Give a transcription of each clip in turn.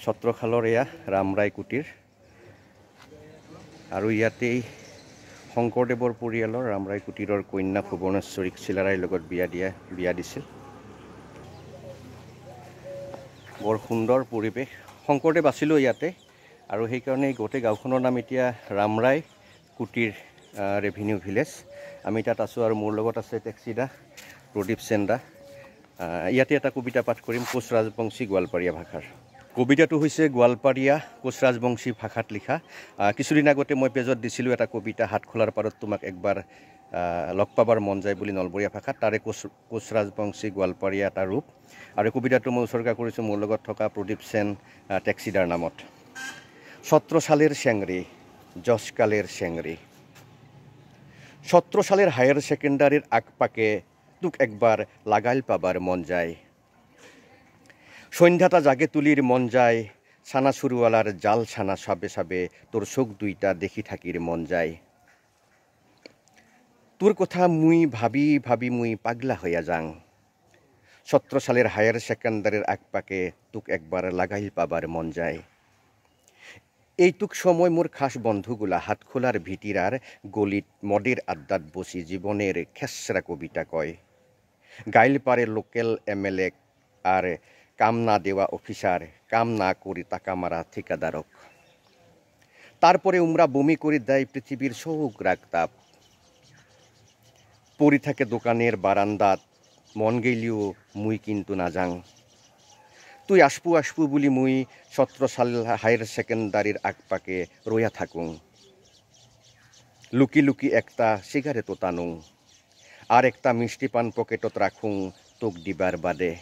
ছত্ৰখালৰ এয়া ৰামৰাই কুটিৰ আৰু ইয়াতেই শংকৰদেৱৰ পৰিয়ালৰ ৰামৰাই কুটিৰৰ কন্যা ভুৱনেশ্বৰীক চিলাৰাইৰ লগত বিয়া দিছিল। বৰ সুন্দৰ পৰিৱেশ। শংকৰদেৱ আছিলোঁ ইয়াতে আৰু সেইকাৰণে গোটেই গাঁওখনৰ নাম এতিয়া ৰামৰাই কুটিৰ ৰেভিনিউ ভিলেজ। আমি তাত আছোঁ আৰু মোৰ লগত আছে টেক্সিদা প্ৰদীপ সেনদা। ইয়াতে এটা কবিতা পাঠ কৰিম কোচ ৰাজবংশী গোৱালপাৰীয়া ভাষাৰ। কবিতাটো হৈছে গোৱালপাৰীয়া কোচ ৰাজবংশী ভাষাত লিখা। কিছুদিন আগতে মই পেজত দিছিলোঁ এটা কবিতা হাতখোলাৰ পাৰত তোমাক একবাৰ লগ পাবাৰ মন যায় বুলি নলবৰীয়া ভাষাত, তাৰে কোচ ৰাজবংশী গোৱালপাৰীয়া এটা ৰূপ। আৰু কবিতাটো মই উৎসৰ্গা কৰিছোঁ মোৰ লগত থকা প্ৰদীপ সেন টেক্সিদাৰ নামত। ছত্ৰশালেৰ চেংৰি যশকালেৰ চেংৰি, ছত্ৰশালেৰ হায়ার সেকেন্ডারির আগপাকে তোক একবার লাগাইল পাবার মন যায়। সন্ধ্যাটা জাগে তুলির মন যায়, ছানা সুরওয়ালার জাল ছানা সাবে সাবে তোর চোখ দুইটা দেখি থাকির মন যায়। তোর কথা মুই ভাবি ভাবি মুই পাগলা হইয়া যাং। ছত্রশালের হায়ার সেকেন্ডারির আগপাকে তোক একবার লাগাইল পাবার মন যায়। এইটুক সময় মোর খাস বন্ধুগুলা হাতখোলার ভিটিরার গলিত মদের আড্ডাত বসি জীবনের খেসরা কবিতা কয়। গাইল পারে লোকেল MLA আর কাম না দেওয়া অফিসার, কাম না করি টাকা মারা ঠিকাদারক। তারপরে উমরা বমি করে দেয় পৃথিবীর সৌক রাগতাপ। পড়ি থাকে দোকানের বারান্দাত, মন গেলিও মুই কিন্তু না যাং। তুই আসপু আসপু বলি মুই ছত্রশাল হায়ার সেকেন্ডারির আগপাকে রইয়া থাকুং। লুকি লুকি একটা সিগারেটও টানুং, আর একটা মিষ্টি পান পকেটত রাখুং তোক দিবার বাদে।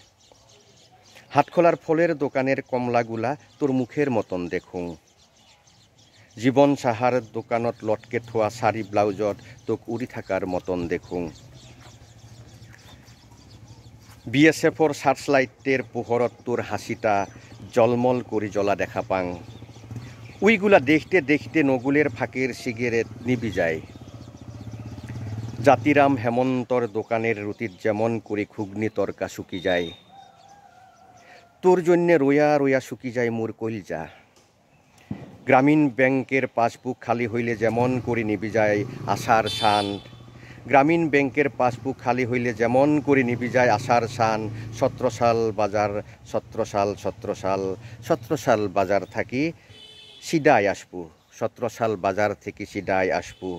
হাতখোলার ফলের দোকানের কমলাগুলা তোর মুখের মতন দেখুং। জীবন সাহার দোকানত লটকে থোয়া শাড়ি ব্লাউজত তোক উড়ি থাকার মতন দেখুং। BSFর সার্চলাইটের পোহরত তোর হাসিটা জলমল করি জ্বলা দেখা পাং। উইগুলা দেখতে দেখতে নগুলের ফাঁকের সিগারেট নিবি যায়। জাতিরাম হেমন্তর দোকানের রুটির যেমন করি ঘুগনি তরকা শুকি যায়। তোর জন্যে রোয়া রোয়া শুকি যায় মোর কইলজা। গ্রামীণ ব্যাংকের পাসবুক খালি হইলে যেমন করি নিবি যায় আশার শান। গ্রামীণ ব্যাংকের পাসবুক খালি হইলে যেমন করে নিবি যায় আশার শান। ছত্রশাল বাজার ছত্রশাল বাজার থাকি সিডাই আসবু। ছত্রশাল বাজার থেকে সিডাই আসবু।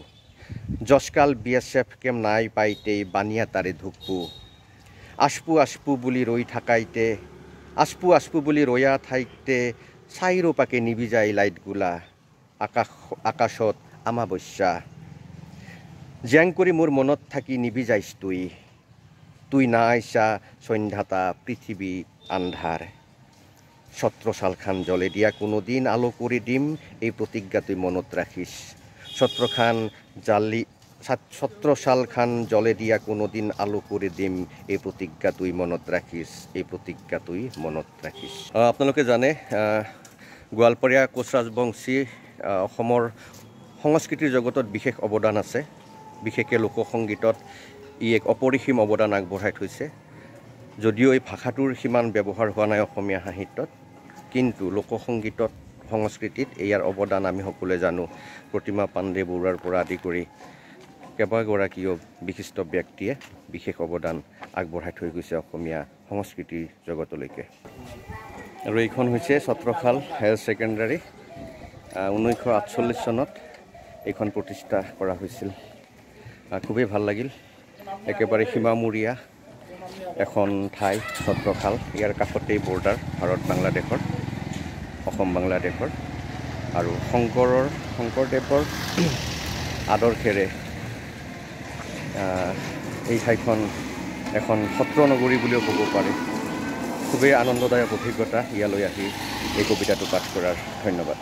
যশকাল BSF কেম নাই পাইতেই বানিয়া তারে ধুকবু। আসপু আসপু বলি রই থাকাইতে, আসপু আসপু বলি রইয়া থাইতে চাইরো পাকে নিবি যায় লাইটগুলা। আকাশত আমাবস্যা জ্যাং করি মোর মনত থাকি নিবি যাইস তুই। তুই না আইসা সন্ধ্যাতা পৃথিবী আন্ধার। ছত্রশালখান জলে দিয়া কোনো দিন আলো করে দিম এই প্রতিজ্ঞা তুই মনত রাখিস। ছত্রশালখান জলে দিয়া কোনো দিন আলো করে দিম এই প্রতিজ্ঞা তুই মনত রাখিস, এই প্রতিজ্ঞা তুই মনত রাখিস। আপোনালোকে জানে গোৱালপাৰীয়া কোচ ৰাজবংশী অসমৰ সংস্কৃতিৰ জগতত বিশেষ অৱদান আছে। বিশেষকৈ লোকসংগীতত ই এক অপৰিসীম অৱদান আগবঢ়াই থৈছে। যদিও এই ভাষাটোৰ সিমান ব্যৱহাৰ হোৱা নাই অসমীয়া সাহিত্যত, কিন্তু লোকসংগীতত সংস্কৃতিত ইয়াৰ অৱদান আমি সকলোৱে জানো। প্ৰতিমা পাণ্ডে বৰুৱাৰ পৰা আদি কৰি কেইবাগৰাকীও বিশিষ্ট ব্যক্তিয়ে বিশেষ অৱদান আগবঢ়াই থৈ গৈছে অসমীয়া সংস্কৃতিৰ জগতলৈকে। আৰু এইখন হৈছে ছত্ৰশাল হায়াৰ ছেকেণ্ডাৰী। 1948 চনত এইখন প্ৰতিষ্ঠা কৰা হৈছিল। খুবেই ভাল লাগিল। একেবাৰে সীমামূৰীয়া এখন ঠাই ছত্ৰশাল। ইয়াৰ কাষতেই বৰ্ডাৰ ভাৰত বাংলাদেশৰ, অসম বাংলাদেশৰ। আৰু শংকৰদেৱৰ আদৰ্শেৰে এই ঠাইখন এখন সত্ৰ নগৰী বুলিও ক'ব পাৰি। খুবেই আনন্দদায়ক অভিজ্ঞতা ইয়ালৈ আহি এই কবিতাটো পাঠ কৰাৰ। ধন্যবাদ।